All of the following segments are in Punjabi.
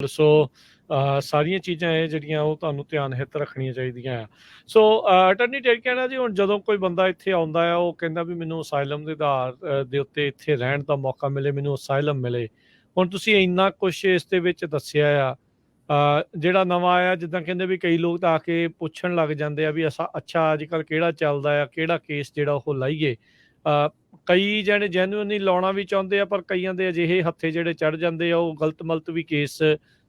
ਸੋ ਸਾਰੀਆਂ ਚੀਜ਼ਾਂ ਇਹ ਜਿਹੜੀਆਂ ਉਹ ਤੁਹਾਨੂੰ ਧਿਆਨ ਹਿੱਤ ਰੱਖਣੀਆਂ ਚਾਹੀਦੀਆਂ ਆ। ਸੋ ਅਟਰਨੀ ਟੇਕ ਕਹਿਣਾ ਜੀ, ਹੁਣ ਜਦੋਂ ਕੋਈ ਬੰਦਾ ਇੱਥੇ ਆਉਂਦਾ ਆ, ਉਹ ਕਹਿੰਦਾ ਵੀ ਮੈਨੂੰ ਅਸਾਈਲਮ ਦੇ ਆਧਾਰ ਦੇ ਉੱਤੇ ਇੱਥੇ ਰਹਿਣ ਦਾ ਮੌਕਾ ਮਿਲੇ, ਮੈਨੂੰ ਅਸਾਈਲਮ ਮਿਲੇ। ਹੁਣ ਤੁਸੀਂ ਇੰਨਾ ਕੁਛ ਇਸ ਦੇ ਵਿੱਚ ਦੱਸਿਆ ਆ। ਜਿਹੜਾ ਨਵਾਂ ਆਇਆ, ਜਿੱਦਾਂ ਕਹਿੰਦੇ ਵੀ ਕਈ ਲੋਕ ਤਾਂ ਆ ਕੇ ਪੁੱਛਣ ਲੱਗ ਜਾਂਦੇ ਆ ਵੀ ਅੱਛਾ ਅੱਜ ਕੱਲ੍ਹ ਕਿਹੜਾ ਚੱਲਦਾ ਆ, ਕਿਹੜਾ ਕੇਸ ਜਿਹੜਾ ਉਹ ਲਾਈਏ। ਕਈ ਜਣੇ ਜੈਨੂਅਨਲੀ ਲਾਉਣਾ ਵੀ ਚਾਹੁੰਦੇ ਆ, ਪਰ ਕਈਆਂ ਦੇ ਅਜਿਹੇ ਹੱਥੇ ਜਿਹੜੇ ਚੜ੍ਹ ਜਾਂਦੇ ਆ, ਉਹ ਗਲਤ ਮਲਤ ਵੀ ਕੇਸ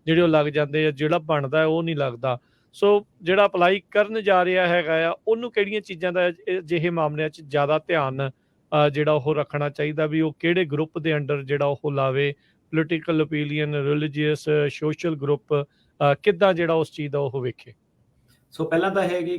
ਜਿਹੜੇ ਉਹ ਲੱਗ ਜਾਂਦੇ ਆ, ਜਿਹੜਾ ਬਣਦਾ ਉਹ ਨਹੀਂ ਲੱਗਦਾ। ਸੋ ਜਿਹੜਾ ਅਪਲਾਈ ਕਰਨ ਜਾ ਰਿਹਾ ਹੈਗਾ ਆ, ਉਹਨੂੰ ਕਿਹੜੀਆਂ ਚੀਜ਼ਾਂ ਦਾ ਅਜਿਹੇ ਮਾਮਲਿਆਂ 'ਚ ਜ਼ਿਆਦਾ ਧਿਆਨ ਜਿਹੜਾ ਉਹ ਰੱਖਣਾ ਚਾਹੀਦਾ, ਵੀ ਉਹ ਕਿਹੜੇ ਗਰੁੱਪ ਦੇ ਅੰਡਰ ਜਿਹੜਾ ਉਹ ਲਾਵੇ, political opinion, religious, social group, ਕਿੱਦਾਂ ਜਿਹੜਾ ਉਸ ਚੀਜ਼ ਦਾ ਉਹ ਵੇਖੇ? ਸੋ ਪਹਿਲਾਂ ਤਾਂ ਹੈ ਕਿ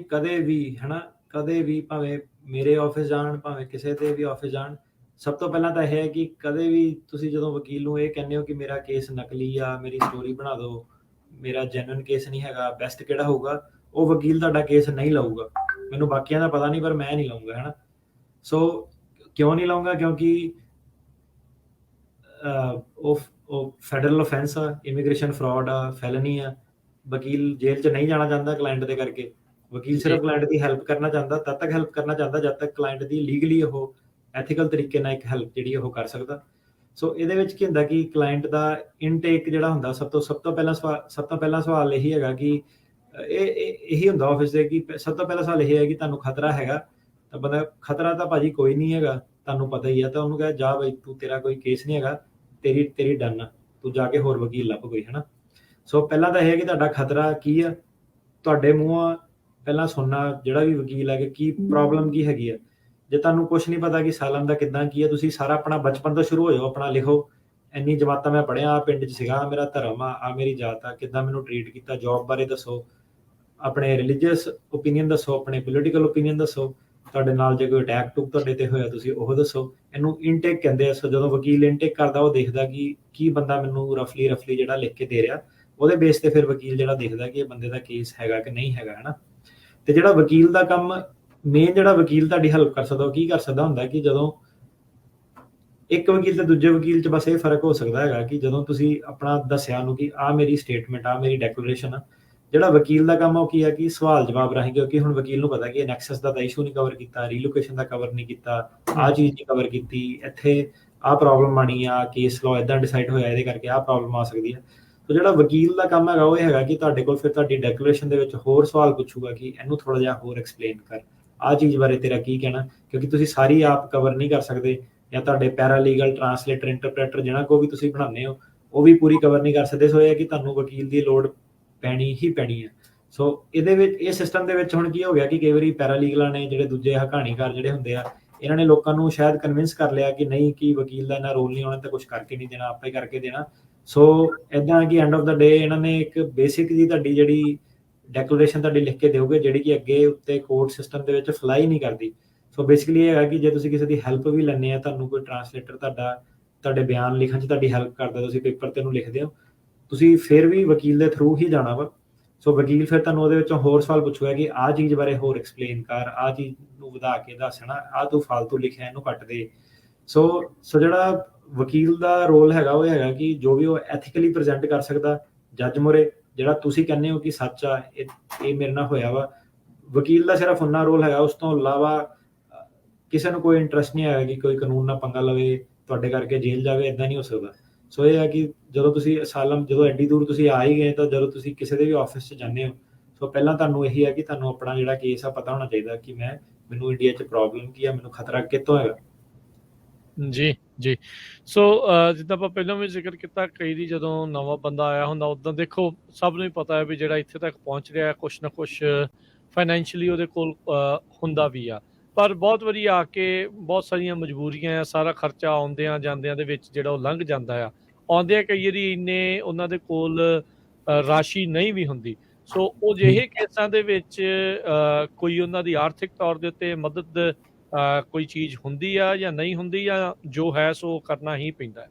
ਕਦੇ ਵੀ ਭਾਵੇਂ ਮੇਰੇ ਆਫਿਸ ਜਾਣ, ਭਾਵੇਂ ਕਿਸੇ ਦੇ ਵੀ ਆਫਿਸ ਜਾਣ, ਸਭ ਤੋਂ ਪਹਿਲਾਂ ਤਾਂ ਇਹ ਹੈ ਕਿ ਕਦੇ ਵੀ ਤੁਸੀਂ ਜਦੋਂ ਵਕੀਲ ਨੂੰ ਇਹ ਕਹਿੰਦੇ ਹੋ ਕਿ ਮੇਰਾ ਕੇਸ ਨਕਲੀ ਆ, ਮੇਰੀ ਸਟੋਰੀ ਬਣਾ ਦਿਓ, ਮੇਰਾ ਜੈਨੂਇਨ ਕੇਸ ਨਹੀਂ ਹੈਗਾ, ਬੈਸਟ ਕਿਹੜਾ ਹੋਊਗਾ, ਉਹ ਵਕੀਲ ਤੁਹਾਡਾ ਕੇਸ ਨਹੀਂ ਲਊਗਾ। ਮੈਨੂੰ ਬਾਕੀਆਂ ਦਾ ਪਤਾ ਨਹੀਂ, ਪਰ ਮੈਂ ਨਹੀਂ ਲਊਂਗਾ, ਹੈ ਨਾ। ਸੋ ਕਿਉਂ ਨਹੀਂ ਲਊਂਗਾ? ਕਿਉਂਕਿ ਉਹ ਫੈਡਰਲ ਅਫੈਂਸ ਆ, ਇਮੀਗ੍ਰੇਸ਼ਨ ਫਰਾਡ ਆ, ਫੈਲਨੀ ਆ। ਵਕੀਲ ਜੇਲ੍ਹ 'ਚ ਨਹੀਂ ਜਾਣਾ ਚਾਹੁੰਦਾ ਕਲਾਇੰਟ ਦੇ ਕਰਕੇ। ਵਕੀਲ ਸਿਰਫ ਕਲਾਇੰਟ ਦੀ ਹੈਲਪ ਕਰਨਾ ਚਾਹੁੰਦਾ, ਤਦ ਤੱਕ ਹੈਲਪ ਕਰਨਾ ਚਾਹੁੰਦਾ ਜਦ ਤੱਕ ਕਲਾਇੰਟ ਦੀ ਲੀਗਲੀ ਉਹ ਐਥੀਕਲ ਤਰੀਕੇ ਨਾਲ ਇੱਕ ਹੈਲਪ ਜਿਹੜੀ ਉਹ ਕਰ ਸਕਦਾ। ਸੋ ਇਹਦੇ ਵਿੱਚ ਕੀ ਹੁੰਦਾ ਕਿ ਕਲਾਇੰਟ ਦਾ ਇਨਟੇਕ ਜਿਹੜਾ ਹੁੰਦਾ, ਸਭ ਤੋਂ ਪਹਿਲਾਂ ਸਵਾਲ ਇਹੀ ਹੈਗਾ ਕਿ ਇਹੀ ਹੁੰਦਾ ਆਫਿਸ ਦੇ ਕਿ ਸਭ ਤੋਂ ਪਹਿਲਾ ਸਵਾਲ ਇਹ ਹੈ ਕਿ ਤੁਹਾਨੂੰ ਖਤਰਾ ਹੈਗਾ? ਤਾਂ ਬੰਦਾ ਖਤਰਾ ਤਾਂ ਭਾਜੀ ਕੋਈ ਨਹੀਂ ਹੈਗਾ, ਤੁਹਾਨੂੰ ਪਤਾ ਹੀ ਆ। ਤਾਂ ਉਹਨੂੰ ਕਹੇ ਜਾ ਬਈ, ਤੂੰ ਤੇਰਾ ਕੋਈ ਕੇਸ ਨਹੀਂ ਹੈਗਾ, ਤੇਰੀ ਡਨ ਆ, ਤੂੰ ਜਾ ਕੇ ਹੋਰ ਵਕੀਲ ਲੱਭ ਕੋਈ, ਹੈ ਨਾ। ਸੋ ਪਹਿਲਾਂ ਤਾਂ ਇਹ ਹੈ ਕਿ ਤੁਹਾਡਾ ਖਤਰਾ ਕੀ ਆ, ਤੁਹਾਡੇ ਮੂੰਹੋਂ ਪਹਿਲਾਂ ਸੁਣਨਾ ਜਿਹੜਾ ਵੀ ਵਕੀਲ ਹੈ ਕਿ ਕੀ ਪ੍ਰੋਬਲਮ ਕੀ ਹੈਗੀ ਆ। ਜੇ ਤੁਹਾਨੂੰ ਕੁਛ ਨਹੀਂ ਪਤਾ ਕਿ ਸਾਲਮ ਦਾ ਕਿੱਦਾਂ ਕੀ ਹੈ, ਤੁਸੀਂ ਸਾਰਾ ਆਪਣਾ ਬਚਪਨ ਤੋਂ ਸ਼ੁਰੂ ਹੋ ਜਾਓ, ਆਪਣਾ ਲਿਖੋ, ਇੰਨੀ ਜਮਾਤਾਂ ਮੈਂ ਪੜ੍ਹਿਆ, ਪਿੰਡ 'ਚ ਸੀਗਾ, ਮੇਰਾ ਧਰਮ ਆ, ਮੇਰੀ ਜਾਤ ਆ, ਕਿੱਦਾਂ ਮੈਨੂੰ ਟਰੀਟ ਕੀਤਾ, ਜੌਬ ਬਾਰੇ ਦੱਸੋ, ਆਪਣੇ ਰਿਲੀਜੀਅਸ ਓਪੀਨੀਅਨ ਦੱਸੋ, ਆਪਣੇ ਪੋਲੀਟੀਕਲ ਓਪੀਨੀਅਨ ਦੱਸੋ, ਤੁਹਾਡੇ ਨਾਲ ਜੇ ਕੋਈ ਅਟੈਕ ਟੂਕ ਤੁਹਾਡੇ ਤੇ ਹੋਇਆ ਤੁਸੀਂ ਉਹ ਦੱਸੋ। ਇਹਨੂੰ ਇਨਟੇਕ ਕਹਿੰਦੇ ਆ। ਸੋ ਜਦੋਂ ਵਕੀਲ ਇਨਟੇਕ ਕਰਦਾ, ਉਹ ਦੇਖਦਾ ਕਿ ਕੀ ਬੰਦਾ ਮੈਨੂੰ ਰਫਲੀ ਜਿਹੜਾ ਲਿਖ ਕੇ ਦੇ ਰਿਹਾ, ਉਹਦੇ ਬੇਸ ਤੇ ਫਿਰ ਵਕੀਲ ਜਿਹੜਾ ਦੇਖਦਾ ਕਿ ਇਹ ਬੰਦੇ ਦਾ ਕੇਸ ਹੈਗਾ ਕਿ ਨਹੀਂ ਹੈਗਾ, ਹੈ ਨਾ। ਤੇ ਜਿਹੜਾ ਵਕੀਲ ਦਾ ਕੰਮ ਮੇਨ, ਜਿਹੜਾ ਵਕੀਲ ਤੁਹਾਡੀ ਹੈਲਪ ਕਰ ਸਕਦਾ, ਉਹ ਕੀ ਕਰ ਸਕਦਾ ਹੁੰਦਾ ਕਿ ਜਦੋਂ ਇੱਕ ਵਕੀਲ ਤੇ ਦੂਜੇ ਵਕੀਲ 'ਚ ਬਸ ਇਹ ਫਰਕ ਹੋ ਸਕਦਾ ਹੈਗਾ ਕਿ ਜਦੋਂ ਤੁਸੀਂ ਆਪਣਾ ਦੱਸਿਆ ਉਹਨੂੰ ਕਿ ਆਹ ਮੇਰੀ ਸਟੇਟਮੈਂਟ ਆ, ਮੇਰੀ ਡੈਕਲੇਰੇਸ਼ਨ ਆ, ਜਿਹੜਾ ਵਕੀਲ ਦਾ ਕੰਮ ਆ ਉਹ ਕੀ ਹੈ ਕਿ ਸਵਾਲ ਜਵਾਬ ਰਾਹੀਂ, ਕਿਉਂਕਿ ਹੁਣ ਵਕੀਲ ਨੂੰ ਪਤਾ ਕਿ ਨੈਕਸਸ ਦਾ ਇਸ਼ੂ ਨਹੀਂ ਕਵਰ ਕੀਤਾ, ਰੀਲੋਕੇਸ਼ਨ ਦਾ ਕਵਰ ਨਹੀਂ ਕੀਤਾ, ਆਹ ਚੀਜ਼ ਨਹੀਂ ਕਵਰ ਕੀਤੀ, ਇੱਥੇ ਆਹ ਪ੍ਰੋਬਲਮ ਆਣੀ ਆ, ਕੇਸ ਲਾਅ ਇਦਾਂ ਡਿਸਾਈਡ ਹੋਇਆ, ਇਹਦੇ ਕਰਕੇ ਆਹ ਪ੍ਰੋਬਲਮ ਆ ਸਕਦੀ ਹੈ। ਸੋ ਜਿਹੜਾ ਵਕੀਲ ਦਾ ਕੰਮ ਹੈਗਾ ਉਹ ਇਹ ਹੈਗਾ ਕਿ ਤੁਹਾਡੇ ਕੋਲ ਫਿਰ ਤੁਹਾਡੀ ਡੈਕਲੇਰੇਸ਼ਨ ਦੇ ਵਿੱਚ ਹੋਰ ਸਵਾਲ ਪੁੱਛੂਗਾ ਕਿ ਇਹਨੂੰ ਥੋੜਾ ਜਿਹਾ ਹੋਰ ਐਕਸਪਲੇਨ ਕਰ, ਆਹ ਚੀਜ਼ ਬਾਰੇ ਤੇਰਾ ਕੀ ਕਹਿਣਾ, ਕਿਉਂਕਿ ਤੁਸੀਂ ਸਾਰੀ ਆਪ ਕਵਰ ਨਹੀਂ ਕਰ ਸਕਦੇ, ਜਾਂ ਤੁਹਾਡੇ ਪੈਰਾਲੀਗਲ, ਟਰਾਂਸਲੇਟਰ, ਇੰਟਰਪ੍ਰੇਟਰ ਜਿਹਨਾਂ ਕੋ ਵੀ ਤੁਸੀਂ ਬਣਾਉਂਦੇ ਹੋ, ਉਹ ਵੀ ਪੂਰੀ ਕਵਰ ਨਹੀਂ ਕਰ ਸਕਦੇ। ਸੋ ਇਹ ਹੈ ਕਿ ਤੁਹਾਨੂੰ ਵਕੀਲ ਦੀ ਲੋੜ ਪੈਣੀ ਹੀ ਪੈਣੀ ਹੈ। ਸੋ ਇਹਦੇ ਵਿੱਚ ਇਹ ਸਿਸਟਮ ਦੇ ਵਿੱਚ ਹੁਣ ਕੀ ਹੋ ਗਿਆ ਕਿ ਕਈ ਵਾਰੀ ਪੈਰਾਲੀਗਲਾਂ ਨੇ, ਜਿਹੜੇ ਦੂਜੇ ਕਹਾਣੀਕਾਰ ਜਿਹੜੇ ਹੁੰਦੇ ਆ, ਇਹਨਾਂ ਨੇ ਲੋਕਾਂ ਨੂੰ ਸ਼ਾਇਦ ਕਨਵਿੰਸ ਕਰ ਲਿਆ ਕਿ ਨਹੀਂ, ਕਿ ਵਕੀਲ ਦਾ ਇਹਨਾਂ ਰੋਲ ਨਹੀਂ ਹੋਣਾ, ਤਾਂ ਕੁਝ ਕਰਕੇ ਨਹੀਂ ਦੇਣਾ, ਆਪੇ ਕਰਕੇ ਦੇਣਾ। ਸੋ ਇਦਾਂ ਕਿ ਐਂਡ ਆਫ ਦਾ ਡੇ ਇਹਨਾਂ ਨੇ ਇੱਕ ਬੇਸਿਕ ਜੀ ਤੁਹਾਡੀ ਜਿਹੜੀ ਡੈਕਲੇਰੇਸ਼ਨ ਤੁਹਾਡੀ ਲਿਖ ਕੇ ਦਿਓਗੇ, ਜਿਹੜੀ ਕਿ ਅੱਗੇ ਉੱਤੇ ਕੋਰਟ ਸਿਸਟਮ ਦੇ ਵਿੱਚ ਫਲਾਈ ਨਹੀਂ ਕਰਦੀ। ਸੋ ਬੇਸਿਕਲੀ ਇਹ ਹੈਗਾ ਕਿ ਜੇ ਤੁਸੀਂ ਕਿਸੇ ਦੀ ਹੈਲਪ ਵੀ ਲੈਂਦੇ ਆ, ਤੁਹਾਨੂੰ ਕੋਈ ਟਰਾਂਸਲੇਟਰ ਤੁਹਾਡੇ ਬਿਆਨ ਲਿਖਣ 'ਚ ਤੁਹਾਡੀ ਹੈਲਪ ਕਰਦਾ, ਤੁਸੀਂ ਪੇਪਰ ਤੇ ਉਹਨੂੰ ਲਿਖਦੇ ਹੋ, ਤੁਸੀਂ ਫਿਰ ਵੀ ਵਕੀਲ ਦੇ ਥਰੂ ਹੀ ਜਾਣਾ ਵਾ। ਸੋ ਵਕੀਲ ਫਿਰ ਤੁਹਾਨੂੰ ਉਹਦੇ ਵਿੱਚੋਂ ਹੋਰ ਸਵਾਲ ਪੁੱਛੂਗਾ ਕਿ ਆਹ ਚੀਜ਼ ਬਾਰੇ ਹੋਰ ਐਕਸਪਲੇਨ ਕਰ, ਆਹ ਚੀਜ਼ ਨੂੰ ਵਧਾ ਕੇ ਦੱਸਣਾ, ਆਹ ਤੂੰ ਫਾਲਤੂ ਲਿਖਿਆ ਇਹਨੂੰ ਕੱਟ ਦੇ। ਸੋ ਜਿਹੜਾ ਵਕੀਲ ਦਾ ਰੋਲ ਹੈਗਾ ਉਹ ਹੈਗਾ ਕਿ ਜੋ ਵੀ ਉਹ ਐਥੀਕਲੀ ਪ੍ਰੈਜ਼ੈਂਟ ਕਰ ਸਕਦਾ ਜੱਜ ਮੂਹਰੇ, ਜਿਹੜਾ ਤੁਸੀਂ ਕਹਿੰਦੇ ਹੋ ਕਿ ਸੱਚ ਆ, ਇਹ ਮੇਰੇ ਨਾਲ ਹੋਇਆ ਵਾ। ਵਕੀਲ ਦਾ ਸਿਰਫ ਉਹਨਾਂ ਰੋਲ ਹੈਗਾ, ਉਸ ਤੋਂ ਇਲਾਵਾ ਕਿਸੇ ਨੂੰ ਕੋਈ ਇੰਟਰਸਟ ਨਹੀਂ ਹੈਗਾ ਕਿ ਕੋਈ ਕਾਨੂੰਨ ਨਾਲ ਪੰਗਾ ਲਵੇ, ਤੁਹਾਡੇ ਕਰਕੇ ਜੇਲ੍ਹ ਜਾਵੇ, ਇਦਾਂ ਨਹੀਂ ਹੋ ਸਕਦਾ। ਸੋ ਇਹ ਹੈ ਕਿ ਜਦੋਂ ਤੁਸੀਂ ਅਸਾਲਮ, ਜਦੋਂ ਐਡੀ ਦੂਰ ਤੁਸੀਂ ਆ ਹੀ ਗਏ, ਤਾਂ ਜਦੋਂ ਤੁਸੀਂ ਕਿਸੇ ਦੇ ਵੀ ਆਫਿਸ 'ਚ ਜਾਂਦੇ ਹੋ, ਸੋ ਪਹਿਲਾਂ ਤੁਹਾਨੂੰ ਇਹੀ ਹੈ ਕਿ ਤੁਹਾਨੂੰ ਆਪਣਾ ਜਿਹੜਾ ਕੇਸ ਆ ਪਤਾ ਹੋਣਾ ਚਾਹੀਦਾ ਕਿ ਮੈਨੂੰ ਇੰਡੀਆ 'ਚ ਪ੍ਰੋਬਲਮ ਕੀ ਆ, ਮੈਨੂੰ ਖਤਰਾ ਕਿੱਥੋਂ ਹੈਗਾ। ਜੀ ਜੀ। ਸੋ ਜਿੱਦਾਂ ਆਪਾਂ ਪਹਿਲਾਂ ਵੀ ਜ਼ਿਕਰ ਕੀਤਾ, ਕਈ ਦੀ ਜਦੋਂ ਨਵਾਂ ਬੰਦਾ ਆਇਆ ਹੁੰਦਾ, ਉੱਦਾਂ ਦੇਖੋ ਸਭ ਨੂੰ ਹੀ ਪਤਾ ਹੈ ਵੀ ਜਿਹੜਾ ਇੱਥੇ ਤੱਕ ਪਹੁੰਚ ਰਿਹਾ, ਕੁਛ ਨਾ ਕੁਛ ਫਾਈਨੈਂਸ਼ੀਅਲੀ ਉਹਦੇ ਕੋਲ ਹੁੰਦਾ ਵੀ ਆ, ਪਰ ਬਹੁਤ ਵਾਰੀ ਆ ਕੇ ਬਹੁਤ ਸਾਰੀਆਂ ਮਜਬੂਰੀਆਂ ਆ, ਸਾਰਾ ਖਰਚਾ ਆਉਂਦਿਆਂ ਜਾਂਦਿਆਂ ਦੇ ਵਿੱਚ ਜਿਹੜਾ ਉਹ ਲੰਘ ਜਾਂਦਾ ਆ। ਆਉਂਦਿਆਂ ਕਈ ਵਾਰੀ ਇੰਨੇ ਉਹਨਾਂ ਦੇ ਕੋਲ ਰਾਸ਼ੀ ਨਹੀਂ ਵੀ ਹੁੰਦੀ। ਸੋ ਉਹ ਜਿਹੇ ਕੇਸਾਂ ਦੇ ਵਿੱਚ ਕੋਈ ਉਹਨਾਂ ਦੀ ਆਰਥਿਕ ਤੌਰ ਦੇ ਉੱਤੇ ਮਦਦ ਕੋਈ ਚੀਜ਼ ਹੁੰਦੀ ਆ ਜਾਂ ਨਹੀਂ ਹੁੰਦੀ, ਜਾਂ ਜੋ ਹੈ ਸੋ ਕਰਨਾ ਹੀ ਪੈਂਦਾ ਹੈ?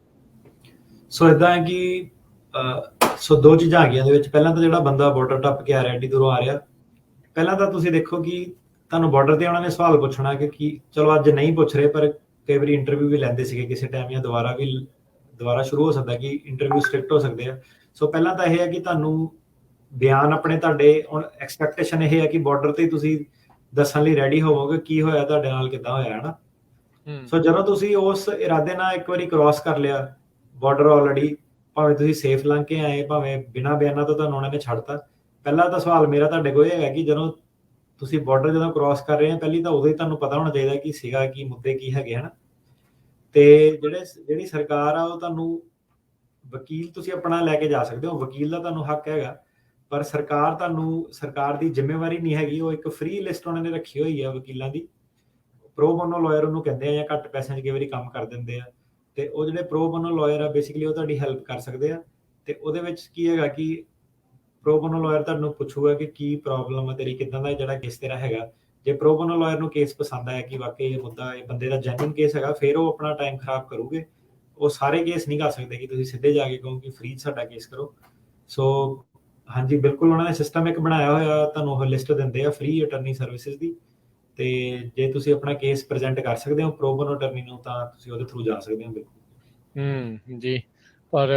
ਸੋ ਇਦਾਂ ਹੈ ਕਿ ਸੋ ਦੋ ਚੀਜ਼ਾਂ ਆ ਗਈਆਂ ਇਹਦੇ ਵਿੱਚ। ਪਹਿਲਾਂ ਤਾਂ ਜਿਹੜਾ ਬੰਦਾ ਬਾਰਡਰ ਟੱਪ ਕੇ ਆ ਰਿਹਾ, ਐਡੀ ਦੂਰੋਂ ਆ ਰਿਹਾ, ਪਹਿਲਾਂ ਤਾਂ ਤੁਸੀਂ ਦੇਖੋ ਕਿ ਤੁਹਾਨੂੰ ਬਾਰਡਰ ਤੇ ਉਹਨਾਂ ਨੇ ਸਵਾਲ ਪੁੱਛਣਾ ਕਿ ਚਲੋ ਅੱਜ ਨਹੀਂ ਪੁੱਛ ਰਹੇ, ਪਰ ਕਈ ਵਾਰੀ ਇੰਟਰਵਿਊ ਵੀ ਲੈਂਦੇ ਸੀਗੇ ਕਿਸੇ ਟਾਈਮ, ਜਾਂ ਦੁਬਾਰਾ ਸ਼ੁਰੂ ਹੋ ਸਕਦਾ ਕਿ ਇੰਟਰਵਿਊ ਸਟ੍ਰਿਕਟ ਹੋ ਸਕਦੇ ਆ। ਸੋ ਪਹਿਲਾਂ ਤਾਂ ਇਹ ਹੈ ਕਿ ਤੁਹਾਨੂੰ ਬਿਆਨ ਆਪਣੇ ਤੁਹਾਡੇ ਹੁਣ ਐਕਸਪੈਕਟੇਸ਼ਨ ਇਹ ਹੈ ਕਿ ਬਾਰਡਰ ਤੇ ਤੁਸੀਂ ਦੱਸਣ ਲਈ ਰੈਡੀ ਹੋਵੋਗੇ ਕੀ ਹੋਇਆ ਤੁਹਾਡੇ ਨਾਲ, ਕਿੱਦਾਂ ਹੋਇਆ, ਹੈ ਨਾ। ਸੋ ਜਦੋਂ ਤੁਸੀਂ ਉਸ ਇਰਾਦੇ ਨਾਲ ਇੱਕ ਵਾਰੀ ਕ੍ਰਾਸ ਕਰ ਲਿਆ ਬਾਰਡਰ ਆਲਰੇਡੀ, ਭਾਵੇਂ ਤੁਸੀਂ ਸੇਫ ਲੰਘ ਕੇ ਆਏ, ਭਾਵੇਂ ਬਿਨਾਂ ਬਿਆਨਾਂ ਤੋਂ ਤੁਹਾਨੂੰ ਉਹਨਾਂ ਨੇ ਛੱਡਤਾ, ਪਹਿਲਾ ਤਾਂ ਸਵਾਲ ਮੇਰਾ ਤੁਹਾਡੇ ਕੋਲ ਇਹ ਹੈਗਾ ਕਿ ਜਦੋਂ ਤੁਸੀਂ ਬਾਰਡਰ ਜਦੋਂ ਕ੍ਰਾਸ ਕਰ ਰਹੇ ਆ, ਪਹਿਲੀ ਤਾਂ ਉਦੋਂ ਹੀ ਤੁਹਾਨੂੰ ਪਤਾ ਹੋਣਾ ਚਾਹੀਦਾ ਕਿ ਸੀਗਾ ਕੀ, ਮੁੱਦੇ ਕੀ ਹੈਗੇ ਹਨ। ਤੇ ਜਿਹੜੀ ਸਰਕਾਰ ਆ, ਉਹ ਤੁਹਾਨੂੰ ਵਕੀਲ ਤੁਸੀਂ ਆਪਣਾ ਲੈ ਕੇ ਜਾ ਸਕਦੇ ਹੋ, ਵਕੀਲ ਦਾ ਤੁਹਾਨੂੰ ਹੱਕ ਹੈਗਾ, ਪਰ ਸਰਕਾਰ ਦੀ ਜ਼ਿੰਮੇਵਾਰੀ ਨਹੀਂ ਹੈਗੀ। ਉਹ ਇੱਕ ਫ੍ਰੀ ਲਿਸਟ ਉਹਨਾਂ ਨੇ ਰੱਖੀ ਹੋਈ ਆ ਵਕੀਲਾਂ ਦੀ, ਪ੍ਰੋ ਬੋਨੋ ਲਾਇਰ ਉਹਨੂੰ ਕਹਿੰਦੇ ਆ, ਜਾਂ ਘੱਟ ਪੈਸਿਆਂ 'ਚ ਕਈ ਵਾਰੀ ਕੰਮ ਕਰ ਦਿੰਦੇ ਆ। ਤੇ ਉਹ ਜਿਹੜੇ ਪ੍ਰੋ ਬੋਨੋ ਲਾਇਰ ਆ, ਬੇਸਿਕਲੀ ਉਹ ਤੁਹਾਡੀ ਹੈਲਪ ਕਰ ਸਕਦੇ ਆ। ਤੇ ਉਹਦੇ ਵਿੱਚ ਕੀ ਹੈਗਾ ਕਿ ਪ੍ਰੋ ਬੋਨੋ ਲਾਇਰ ਤੁਹਾਨੂੰ ਪੁੱਛੂਗਾ ਕਿ ਕੀ ਪ੍ਰੋਬਲਮ ਹੈ ਤੇਰੀ, ਕਿੱਦਾਂ ਦਾ ਜਿਹੜਾ ਕੇਸ ਤੇਰਾ ਹੈਗਾ। ਜੇ ਪ੍ਰੋ ਬੋਨੋ ਲਾਇਰ ਨੂੰ ਕੇਸ ਪਸੰਦ ਆਇਆ ਕਿ ਵਾਕਈ ਇਹ ਮੁੱਦਾ ਇਹ ਬੰਦੇ ਦਾ ਜੈਨੂਇਨ ਕੇਸ ਹੈਗਾ, ਫਿਰ ਉਹ ਆਪਣਾ ਟਾਈਮ ਖਰਾਬ ਕਰੂਗੇ। ਉਹ ਸਾਰੇ ਕੇਸ ਨਹੀਂ ਕਰ ਸਕਦੇ ਕਿ ਤੁਸੀਂ ਸਿੱਧੇ ਜਾ ਕੇ ਕਹੋ ਕਿ ਫ੍ਰੀ ਸਾਡਾ ਕੇਸ ਕਰੋ। ਸੋ ਹਾਂਜੀ, ਬਿਲਕੁਲ ਉਹਨਾਂ ਨੇ ਸਿਸਟਮ ਇੱਕ ਬਣਾਇਆ ਹੋਇਆ, ਤੁਹਾਨੂੰ ਉਹ ਲਿਸਟ ਦਿੰਦੇ ਆ ਫ੍ਰੀ ਅਟਰਨੀ ਸਰਵਿਸਿਜ਼ ਦੀ। ਤੇ ਜੇ ਤੁਸੀਂ ਆਪਣਾ ਕੇਸ ਪ੍ਰੈਜ਼ੈਂਟ ਕਰ ਸਕਦੇ ਹੋ ਪ੍ਰੋ ਬੋਨੋ ਅਟਰਨੀ ਨੂੰ, ਤਾਂ ਤੁਸੀਂ ਉਹਦੇ ਥਰੂ ਜਾ ਸਕਦੇ ਹੋ। ਬਿਲਕੁਲ ਜੀ। ਪਰ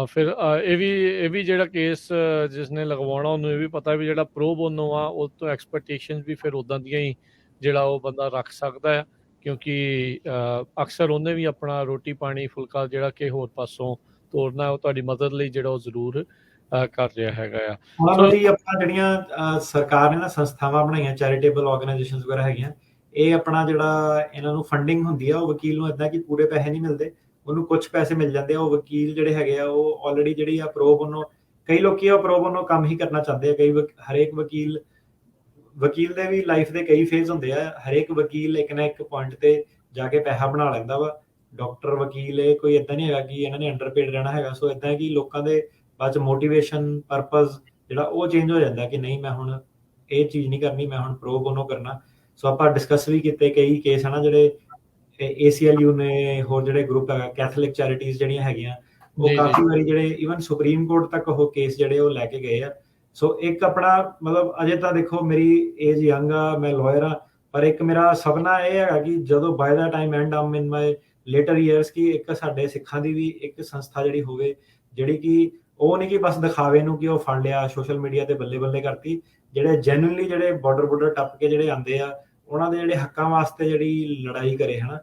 ਫਿਰ ਇਹ ਵੀ ਜਿਹੜਾ ਕੇਸ ਜਿਸਨੇ ਲਗਵਾਉਣਾ ਉਹਨੂੰ ਇਹ ਵੀ ਪਤਾ ਵੀ ਜਿਹੜਾ ਪ੍ਰੋ ਬੋਨੋ ਆ, ਉਹ ਤੋਂ ਐਕਸਪੈਕਟੇਸ਼ਨ ਵੀ ਫਿਰ ਉਦਾਂ ਦੀਆਂ ਹੀ ਜਿਹੜਾ ਉਹ ਬੰਦਾ ਰੱਖ ਸਕਦਾ ਆ, ਕਿਉਂਕਿ ਅਕਸਰ ਉਹਨੇ ਵੀ ਆਪਣਾ ਰੋਟੀ ਪਾਣੀ ਫੁਲਕਾ ਜਿਹੜਾ ਕਿ ਹੋਰ ਪਾਸੋਂ ਤੋੜਨਾ, ਉਹ ਤੁਹਾਡੀ ਮਦਦ ਲਈ ਜਿਹੜਾ ਉਹ ਜ਼ਰੂਰ ਕਰ ਰਿਹਾ ਹੈਗਾ ਆ। ਉਹਨਾਂ ਦੀ ਆਪਣਾ ਜਿਹੜੀਆਂ ਸਰਕਾਰ ਨੇ ਨਾ ਸੰਸਥਾਵਾਂ ਬਣਾਈਆਂ, ਚੈਰੀਟੇਬਲ ਆਰਗੇਨਾਈਜੇਸ਼ਨਸ ਵਗੈਰਾ ਹੈਗੀਆਂ, ਇਹ ਆਪਣਾ ਜਿਹੜਾ ਇਹਨਾਂ ਨੂੰ ਫੰਡਿੰਗ ਹੁੰਦੀ ਆ, ਉਹ ਵਕੀਲ ਨੂੰ ਇਦਾਂ ਕਿ ਪੂਰੇ ਪੈਸੇ ਨਹੀਂ ਮਿਲਦੇ, ਉਹਨੂੰ ਕੁਝ ਪੈਸੇ ਮਿਲ ਜਾਂਦੇ ਆ। ਉਹ ਵਕੀਲ ਜਿਹੜੇ ਹੈਗੇ ਆ, ਉਹ ਆਲਰੇਡੀ ਜਿਹੜੀ ਆ ਪ੍ਰੋ ਬੋਨੋ, ਕਈ ਲੋਕੀ ਆ ਪ੍ਰੋ ਬੋਨੋ ਕੰਮ ਹੀ ਕਰਨਾ ਚਾਹੁੰਦੇ ਆ। ਹਰੇਕ ਵਕੀਲ ਦੇ ਵੀ ਲਾਈਫ ਦੇ ਕਈ ਫੇਜ਼ ਹੁੰਦੇ ਆ। ਹਰੇਕ ਵਕੀਲ ਇੱਕ ਨਾ ਇੱਕ ਪੁਆਇੰਟ ਤੇ ਜਾ ਕੇ ਪੈਸਾ ਬਣਾ ਲੈਂਦਾ ਵਾ। ਡਾਕਟਰ, ਵਕੀਲ, ਇਹ ਕੋਈ ਏਦਾਂ ਨਹੀਂ ਹੈਗਾ ਕਿ ਇਹਨਾਂ ਨੇ ਅੰਡਰਪੇਡ ਰਹਿਣਾ ਹੈਗਾ। ਸੋ ਏਦਾਂ ਹੈ ਕਿ ਲੋਕਾਂ ਦੇ ਬਾਅਦ ਚ ਮੋਟੀਵੇਸ਼ਨ, ਪਰਪਸ ਜਿਹੜਾ ਉਹ ਚੇਂਜ ਹੋ ਜਾਂਦਾ ਕਿ ਨਹੀਂ, ਮੈਂ ਹੁਣ ਇਹ ਚੀਜ਼ ਨਹੀਂ ਕਰਨੀ, ਮੈਂ ਹੁਣ ਪ੍ਰੋ ਬੋਨੋ ਕਰਨਾ। ਸੋ ਆਪਾਂ ਡਿਸਕਸ ਵੀ ਕੀਤੇ ਕਈ ਕੇਸ ਹਨ ਜਿਹੜੇ ACLU ਨੇ, ਹੋਰ ਜਿਹੜੇ ਗਰੁੱਪ ਹੈਗਾ, ਕੈਥੋਲਿਕ ਚੈਰਿਟੀਜ਼ ਜਿਹੜੀਆਂ ਹੈਗੀਆਂ, ਉਹ ਕਾਫੀ ਵਾਰੀ ਜਿਹੜੇ ਈਵਨ ਸੁਪਰੀਮ ਕੋਰਟ ਤੱਕ ਉਹ ਕੇਸ ਜਿਹੜੇ ਉਹ ਲੈ ਕੇ ਗਏ ਆ। ਸੋ ਇੱਕ ਆਪਣਾ ਮਤਲਬ, ਅਜੇ ਤਾਂ ਦੇਖੋ ਮੇਰੀ ਏਜ ਯੰਗ ਆ, ਮੈਂ ਲਾਇਰ ਆ, ਪਰ ਇੱਕ ਮੇਰਾ ਸੁਪਨਾ ਇਹ ਹੈਗਾ ਕਿ ਜਦੋਂ by the time and I'm in my later years, ਕਿ ਇੱਕ ਸਾਡੇ ਸਿੱਖਾਂ ਦੀ ਵੀ ਇੱਕ ਸੰਸਥਾ ਜਿਹੜੀ ਹੋਵੇ, ਜਿਹੜੀ ਕਿ ਉਹ ਨਹੀਂ ਕਿ ਬਸ ਦਿਖਾਵੇ ਨੂੰ ਕਿ ਉਹ ਫੰਡ ਲਿਆ, ਸੋਸ਼ਲ ਮੀਡੀਆ ਤੇ ਬੱਲੇ ਬੱਲੇ ਕਰਤੀ। ਜਿਹੜੇ ਜੈਨੂਇਨਲੀ ਜਿਹੜੇ ਬਾਰਡਰ ਟੱਪ ਕੇ ਜਿਹੜੇ ਆਉਂਦੇ ਆ, ਉਹਨਾਂ ਦੇ ਜਿਹੜੇ ਹੱਕਾਂ ਵਾਸਤੇ ਜਿਹੜੀ ਲੜਾਈ ਕਰੇ, ਹਨਾ।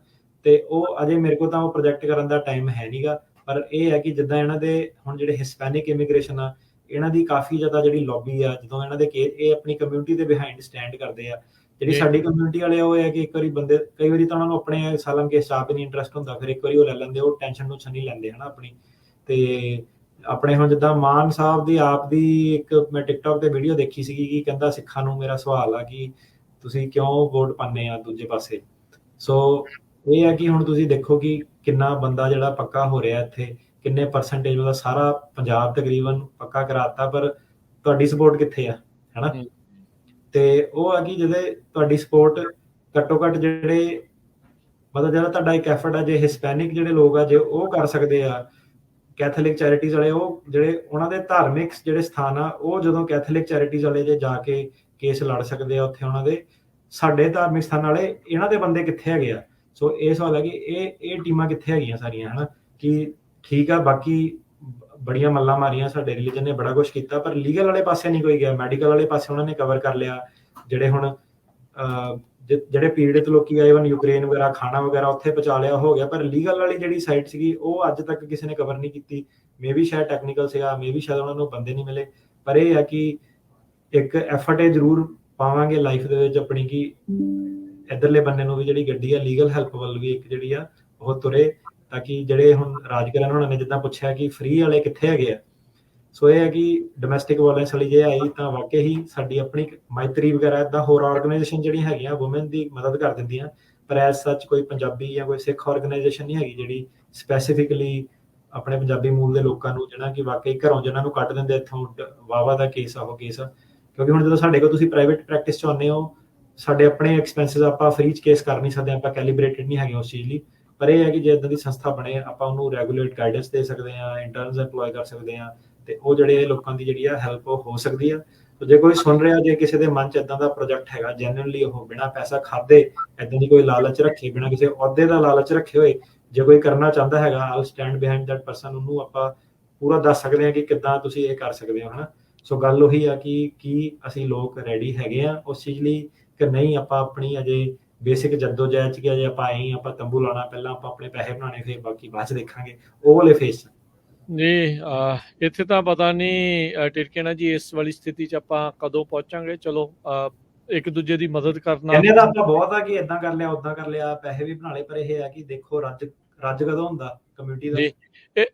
ਤੇ ਉਹ ਅਜੇ ਮੇਰੇ ਕੋਲ ਤਾਂ ਉਹ ਪ੍ਰੋਜੈਕਟ ਕਰਨ ਦਾ ਟਾਈਮ ਹੈ ਨਹੀਂਗਾ। ਪਰ ਇਹ ਹੈ ਕਿ ਜਿੱਦਾਂ ਇਹਨਾਂ ਦੇ ਹੁਣ ਜਿਹੜੇ ਹਿਸਪੈਨਿਕ ਇਮੀਗ੍ਰੇਸ਼ਨ ਆ, ਇਹਨਾਂ ਦੀ ਕਾਫੀ ਜ਼ਿਆਦਾ ਜਿਹੜੀ ਲੌਬੀ ਆ, ਜਦੋਂ ਇਹਨਾਂ ਦੇ ਇਹ ਆਪਣੀ ਕਮਿਊਨਿਟੀ ਦੇ ਬਿਹਾਈਂਡ ਸਟੈਂਡ ਕਰਦੇ ਆ। ਜਿਹੜੀ ਸਾਡੀ ਕਮਿਊਨਿਟੀ ਵਾਲੇ ਉਹ ਹੈ ਕਿ ਇੱਕ ਵਾਰੀ ਬੰਦੇ, ਕਈ ਵਾਰੀ ਤਾਂ ਉਹਨਾਂ ਨੂੰ ਆਪਣੇ ਸਾਲਮ ਕੇਸ ਆਪ ਹੀ ਨਹੀਂ ਇੰਟਰਸਟ ਹੁੰਦਾ, ਫਿਰ ਇੱਕ ਵਾਰੀ ਉਹ ਲੈ ਲੈਂਦੇ, ਉਹ ਟੈਨਸ਼ਨ ਨੂੰ ਨਹੀਂ ਲੈਂਦੇ, ਹਨਾ ਆਪਣੀ। ਤੇ ਆਪਣੇ ਹੁਣ ਜਿੱਦਾਂ ਮਾਨ ਸਾਹਿਬ ਦੀ ਆਪ ਦੀ ਇੱਕ ਮੈਂ ਟਿਕਟੌਕ ਤੇ ਵੀਡੀਓ ਦੇਖੀ ਸੀਗੀ ਕਿ ਕਹਿੰਦਾ, ਸਿੱਖਾਂ ਨੂੰ ਮੇਰਾ ਸਵਾਲ ਆ ਕਿ ਤੁਸੀਂ ਕਿਉਂ ਵੋਟ ਪਾਉਂਦੇ ਆ ਦੂਜੇ ਪਾਸੇ। ਸੋ ਇਹ ਹੈ ਕਿ ਹੁਣ ਤੁਸੀਂ ਦੇਖੋ ਕਿ ਕਿੰਨਾ ਬੰਦਾ ਜਿਹੜਾ ਪੱਕਾ ਹੋ ਰਿਹਾ ਇੱਥੇ, ਕਿੰਨੇ ਪਰਸੈਂਟੇਜ ਉਹਦਾ ਸਾਰਾ ਪੰਜਾਬ ਤਕਰੀਬਨ ਪੱਕਾ ਕਰਾਤਾ, ਪਰ ਤੁਹਾਡੀ ਸਪੋਰਟ ਕਿੱਥੇ ਆ, ਹਨਾ। ਤੇ ਉਹ ਹੈ ਕਿ ਜਿਹਦੇ ਤੁਹਾਡੀ ਸਪੋਰਟ ਘੱਟੋ ਘੱਟ ਜਿਹੜੇ ਮਤਲਬ ਜਿਹੜਾ ਤੁਹਾਡਾ ਇੱਕ ਐਫਰਟ ਆ, ਜੇ ਹਿਸਪੈਨਿਕ ਜਿਹੜੇ ਲੋਕ ਆ, ਜੇ ਉਹ ਕਰ ਸਕਦੇ ਆ, ਕੈਥੋਲਿਕ ਚੈਰਿਟੀਜ਼ ਵਾਲੇ, ਉਹ ਜਿਹੜੇ ਉਹਨਾਂ ਦੇ ਧਾਰਮਿਕ ਜਿਹੜੇ ਸਥਾਨ ਆ, ਉਹ ਜਦੋਂ ਕੈਥੋਲਿਕ ਚੈਰਿਟੀਜ਼ ਵਾਲੇ ਜੇ ਜਾ ਕੇ ਕੇਸ ਲੜ ਸਕਦੇ ਆ ਉੱਥੇ ਉਹਨਾਂ ਦੇ, ਸਾਡੇ ਧਾਰਮਿਕ ਸਥਾਨ ਵਾਲੇ, ਇਹਨਾਂ ਦੇ ਬੰਦੇ ਕਿੱਥੇ ਹੈਗੇ ਆ। ਸੋ ਇਹ ਸਵਾਲ ਹੈ ਕਿ ਇਹ ਟੀਮਾਂ ਕਿੱਥੇ ਹੈਗੀਆਂ ਸਾਰੀਆਂ, ਹਨਾ। ਕਿ ਠੀਕ ਆ, ਬਾਕੀ ਬੜੀਆਂ ਮੱਲਾਂ ਮਾਰੀਆਂ, ਸਾਡੇ ਰਿਲੀਜਨ ਨੇ ਬੜਾ ਕੁਝ ਕੀਤਾ, ਪਰ ਲੀਗਲ ਵਾਲੇ ਪਾਸੇ ਨਹੀਂ ਕੋਈ ਗਿਆ। ਮੈਡੀਕਲ ਵਾਲੇ ਪਾਸੇ ਉਹਨਾਂ ਨੇ ਕਵਰ ਕਰ ਲਿਆ। ਜਿਹੜੇ ਹੁਣ ਜਿਹੜੇ ਪੀੜਿਤ ਲੋਕੀ ਆਏ, ਇਵਨ ਯੂਕਰੇਨ ਵਗੈਰਾ, ਖਾਣਾ ਵਗੈਰਾ ਉੱਥੇ ਪਹੁੰਚਾ ਲਿਆ, ਹੋ ਗਿਆ। ਪਰ ਲੀਗਲ ਵਾਲੀ ਜਿਹੜੀ ਸਾਈਡ ਸੀਗੀ, ਉਹ ਅੱਜ ਤੱਕ ਕਿਸੇ ਨੇ ਕਵਰ ਨਹੀਂ ਕੀਤੀ। ਮੇ ਵੀ ਸ਼ਾਇਦ ਟੈਕਨੀਕਲ ਸੀਗਾ, ਮੇ ਵੀ ਸ਼ਾਇਦ ਉਹਨਾਂ ਨੂੰ ਬੰਦੇ ਨਹੀਂ ਮਿਲੇ। ਪਰ ਇਹ ਹੈ ਕਿ ਇੱਕ ਐਫਰਟ ਇਹ ਜ਼ਰੂਰ ਪਾਵਾਂਗੇ ਲਾਈਫ ਦੇ ਵਿੱਚ ਆਪਣੀ, ਕਿ ਇੱਧਰਲੇ ਬੰਨੇ ਨੂੰ ਵੀ ਜਿਹੜੀ ਗੱਡੀ ਆ, ਲੀਗਲ ਹੈਲਪ ਵੱਲ ਵੀ ਇੱਕ ਜਿਹੜੀ ਆ ਉਹ ਤੁਰੇ, ਤਾਂ ਕਿ ਜਿਹੜੇ ਹੁਣ ਰਾਜਕਰਨ ਹੋਣਾ ਨੇ ਜਿੱਦਾਂ ਪੁੱਛਿਆ ਕਿ ਫ੍ਰੀ ਵਾਲੇ ਕਿੱਥੇ ਹੈਗੇ ਆ। ਸੋ ਇਹ ਹੈ ਕਿ ਡੋਮੈਸਟਿਕ ਵਾਇਲੈਂਸ ਵਾਲੀ ਜੇ ਆਈ, ਤਾਂ ਵਾਕਈ ਹੀ ਸਾਡੀ ਆਪਣੀ ਮਾਈਤਰੀ ਵਗੈਰਾ ਇੱਦਾਂ ਹੋਰ ਆਰਗੇਨਾਈਜੇਸ਼ਨ ਜਿਹੜੀਆਂ ਹੈਗੀਆਂ ਵੂਮਨ ਦੀ ਮਦਦ ਕਰ ਦਿੰਦੀਆਂ, ਪਰ ਐਜ਼ ਸੱਚ ਕੋਈ ਪੰਜਾਬੀ ਜਾਂ ਕੋਈ ਸਿੱਖ ਆਰਗੇਨਾਈਜੇਸ਼ਨ ਨਹੀਂ ਹੈਗੀ ਜਿਹੜੀ ਸਪੈਸੀਫਿਕਲੀ ਆਪਣੇ ਪੰਜਾਬੀ ਮੂਲ ਦੇ ਲੋਕਾਂ ਨੂੰ, ਜਿਹਨਾਂ ਕਿ ਵਾਕਈ ਘਰੋਂ ਜਿਹਨਾਂ ਨੂੰ ਕੱਢ ਦਿੰਦੇ ਇੱਥੋਂ, ਵਾਵਾ ਦਾ ਕੇਸ ਆ ਉਹ ਕੇਸ। ਕਿਉਂਕਿ ਹੁਣ ਜਦੋਂ ਸਾਡੇ ਕੋਲ ਤੁਸੀਂ ਪ੍ਰਾਈਵੇਟ ਪ੍ਰੈਕਟਿਸ 'ਚ ਆਉਂਦੇ ਹੋ, ਸਾਡੇ ਆਪਣੇ ਐਕਸਪੈਂਸਿਸ ਆਪਾਂ ਫ੍ਰੀ 'ਚ ਕੇਸ ਕਰ ਨਹੀਂ ਸਕਦੇ, ਆਪਾਂ ਕੈਲੀਬ੍ਰੇਟਡ ਨਹੀਂ ਹੈਗੇ ਉਸ ਚੀਜ਼ ਲਈ। ਪਰ ਇਹ ਹੈ ਕਿ ਜੇ ਇੱਦਾਂ ਦੀ ਸੰਸਥਾ ਬਣੇ, ਆਪਾਂ ਉਹਨੂੰ ਰੈਗੂਲੇਟ ਗਾਈਡੈਂਸ ਦੇ ਸਕਦੇ ਹਾਂ, ਇੰਟਰਨਸ ਐਮਪਲੋਏ ਕਰ ਸਕਦੇ ਹਾਂ, ਤੇ ਉਹ ਜਿਹੜੇ ਲੋਕਾਂ ਦੀ ਜਿਹੜੀ ਆ ਹੈਲਪ ਉਹ ਹੋ ਸਕਦੀ ਆ। ਜੇ ਕੋਈ ਸੁਣ ਰਿਹਾ, ਜੇ ਕਿਸੇ ਦੇ ਮਨ 'ਚ ਇੱਦਾਂ ਦਾ ਪ੍ਰੋਜੈਕਟ ਹੈਗਾ, ਜੈਨੂਇਨਲੀ ਉਹ ਬਿਨਾਂ ਪੈਸਾ ਖਾਦੇ, ਇੱਦਾਂ ਦੀ ਕੋਈ ਲਾਲਚ ਰੱਖੇ, ਬਿਨਾਂ ਕਿਸੇ ਅਹੁਦੇ ਦਾ ਲਾਲਚ ਰੱਖੇ ਹੋਏ, ਜੇ ਕੋਈ ਕਰਨਾ ਚਾਹੁੰਦਾ ਹੈਗਾ, ਆਲ ਸਟੈਂਡ ਬਿਹਾਈਂਡ ਦੈਟ ਪਰਸਨ, ਉਹਨੂੰ ਆਪਾਂ ਪੂਰਾ ਦੱਸ ਸਕਦੇ ਹਾਂ ਕਿ ਕਿੱਦਾਂ ਤੁਸੀਂ ਇਹ ਕਰ ਸਕਦੇ ਹੋ, ਹਨਾ। ਸੋ ਗੱਲ ਉਹੀ ਆ ਕਿ ਕੀ ਅਸੀਂ ਲੋਕ ਰੈਡੀ ਹੈਗੇ ਆ ਉਸ ਚੀਜ਼ ਲਈ ਕਿ ਨਹੀਂ। ਆਪਾਂ ਆਪਣੀ ਅਜੇ ਬੇਸਿਕ ਜੱਦੋ-ਜਹਿਦ 'ਚ ਕਿ ਅਜੇ ਆਪਾਂ ਆਏ ਹਾਂ, ਆਪਾਂ ਤੰਬੂ ਲਾਉਣਾ, ਪਹਿਲਾਂ ਆਪਾਂ ਆਪਣੇ ਪੈਸੇ ਬਣਾਉਣੇ, ਫਿਰ ਬਾਕੀ ਬਾਅਦ 'ਚ ਦੇਖਾਂਗੇ, ਉਹ ਵਾਲੇ ਫੇਸ 'ਚ। ਜੀ ਇੱਥੇ ਤਾਂ ਪਤਾ ਨਹੀਂ ਟਿਰਕੇਣਾ ਜੀ ਇਸ ਵਾਲੀ ਸਥਿਤੀ 'ਚ ਆਪਾਂ ਕਦੋਂ ਪਹੁੰਚਾਂਗੇ। ਚਲੋ ਇੱਕ ਦੂਜੇ ਦੀ ਮਦਦ ਕਰਨਾ। ਕਹਿੰਦੇ ਤਾਂ ਆਪਾਂ ਬਹੁਤ ਆ ਕਿ ਏਦਾਂ ਕਰ ਲਿਆ, ਓਦਾਂ ਕਰ ਲਿਆ, ਪੈਸੇ ਵੀ ਬਣਾ ਲਏ, ਪਰ ਇਹ ਆ ਕਿ ਦੇਖੋ ਰੱਜ ਕਦੋਂ ਹੁੰਦਾ ਕਮਿਊਨਿਟੀ ਦਾ। ਜੀ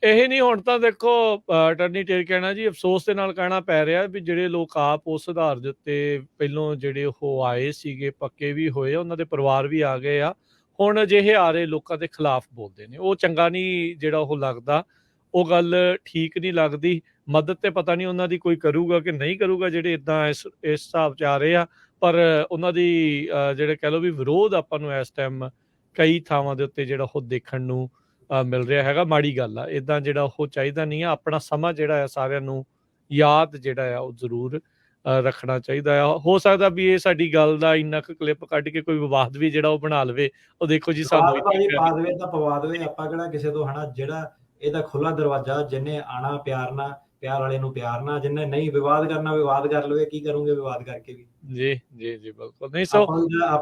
ਇਹ ਨਹੀਂ, ਹੁਣ ਤਾਂ ਦੇਖੋ ਅਟਰਨੀ ਟਿਰਕੇਣਾ ਜੀ ਅਫਸੋਸ ਦੇ ਨਾਲ ਕਹਿਣਾ ਪੈ ਰਿਹਾ ਵੀ ਜਿਹੜੇ ਲੋਕ ਆਪ ਉਸ ਆਧਾਰ ਦੇ ਉੱਤੇ ਪਹਿਲੋਂ ਜਿਹੜੇ ਉਹ ਆਏ ਸੀਗੇ, ਪੱਕੇ ਵੀ ਹੋਏ, ਉਹਨਾਂ ਦੇ ਪਰਿਵਾਰ ਵੀ ਆ ਗਏ ਆ, ਹੁਣ ਅਜਿਹੇ ਆ ਰਹੇ ਲੋਕਾਂ ਦੇ ਖਿਲਾਫ ਬੋਲਦੇ ਨੇ। ਉਹ ਚੰਗਾ ਨਹੀਂ ਜਿਹੜਾ ਉਹ ਲੱਗਦਾ, ਉਹ ਗੱਲ ਠੀਕ ਨਹੀਂ ਲੱਗਦੀ। ਮਦਦ ਤੇ ਪਤਾ ਨਹੀਂ ਉਹਨਾਂ ਦੀ ਕੋਈ ਕਰੂਗਾ ਕਿ ਨਹੀਂ ਕਰੂਗਾ, ਜਿਹੜੇ ਇਦਾਂ ਇਸ ਹਿਸਾਬ 'ਚ ਆ ਰਹੇ ਆ। ਪਰ ਉਹਨਾਂ ਦੀ ਜਿਹੜੇ ਕਹਿ ਲਓ ਵੀ ਵਿਰੋਧ ਆਪਾਂ ਨੂੰ ਇਸ ਟਾਈਮ ਕਈ ਥਾਵਾਂ ਦੇ ਉੱਤੇ ਜਿਹੜਾ ਉਹ ਦੇਖਣ ਨੂੰ ਮਿਲ ਰਿਹਾ ਹੈਗਾ। ਮਾੜੀ ਗੱਲ ਆ, ਇਦਾਂ ਜਿਹੜਾ ਉਹ ਚਾਹੀਦਾ ਨਹੀਂ ਆ। ਆਪਣਾ ਸਮਾਂ ਜਿਹੜਾ ਆ ਸਾਰਿਆਂ ਨੂੰ ਯਾਦ ਜਿਹੜਾ ਆ ਉਹ ਜ਼ਰੂਰ ਰੱਖਣਾ ਚਾਹੀਦਾ ਆ। ਹੋ ਸਕਦਾ ਵੀ ਇਹ ਸਾਡੀ ਗੱਲ ਦਾ ਇੰਨਾ ਕੁ ਕਲਿੱਪ ਕੱਢ ਕੇ ਕੋਈ ਵਿਵਾਦ ਵੀ ਜਿਹੜਾ ਉਹ ਬਣਾ ਲਵੇ। ਉਹ ਦੇਖੋ ਜੀ ਸਾਨੂੰ ਵਿਵਾਦ ਭਾਜੀ ਪਾ ਦੇਵੇ ਤਾਂ ਪਵਾ ਦੇਵੇ, ਆਪਾਂ ਕਿਹੜਾ ਕਿਸੇ ਤੋਂ, ਹਨਾ। ਜਿਹੜਾ ਇਹਦਾ ਖੁੱਲਾ ਦਰਵਾਜ਼ਾ, ਜਿਹਨੇ ਆਣਾ ਪਿਆਰ ਨਾਲ, ਪਿਆਰ ਵਾਲੇ ਨੂੰ ਪਿਆਰ ਨਾਲ, ਜਿਹਨੇ ਨਹੀਂ ਵਿਵਾਦ ਕਰਨਾ ਵਿਵਾਦ ਕਰ ਲਵੇ। ਕੀ ਕਰੂੰਗੇ ਵਿਵਾਦ ਕਰਕੇ ਵੀ? ਜੀ ਬਿਲਕੁਲ ਨਹੀਂ। ਸੋ ਆਪਾਂ